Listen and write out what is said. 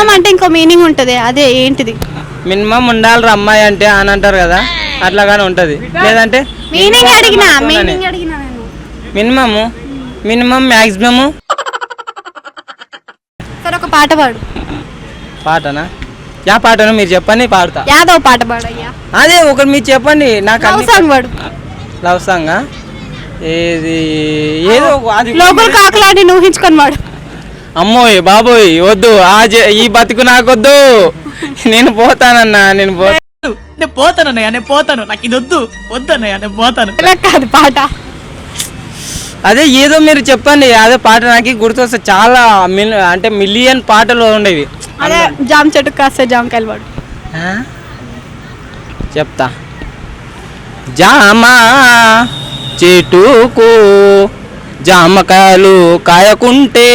Minimum అంటే ఇంకో meaning ఉంటది, అదే ఏంటిది? మినిమం ఉండాలి అమ్మాయి అంటే అని అంటారు కదా, అట్లాగానే ఉంటది. లేదంటే మీనింగ్ అడిగినా నేను. Minimum minimum maximum. సరే ఒక పాట పాడు. పాటనా? యా పాటను మీరు చెప్పండి, పాడతా. యాదవ్ పాట పాడయ్యా. అదే ఒకటి మీరు చెప్పండి. నాకు లవ్ సాంగ్ పాడు. లవ్ సాంగా? ఏది ఏదో అది లోకల్ కాకులాంటి ఊహించుకొని వాడు. అమ్మోయ్ బాబోయ్ వద్దు, ఈ బతుకు నాకొద్దు, నేను పోతానన్నా, నేను పోతానన్నయ్య, నేను పోతాను, నాకు ఇది వద్దు, వద్దన్నయ్య, నేను పోతాను. కాదు పాట. అదే ఏదో మీరు చెప్పండి, అదే పాట నాకు గుర్తొస్తే చాలా అంటే మిలియన్ పాటలు ఉండేవి. అదే జామ చెట్టు కాస్తే జామకాయలు పాడు. చెప్తా. జామా చెట్టుకు జామకాయలు కాయకుంటే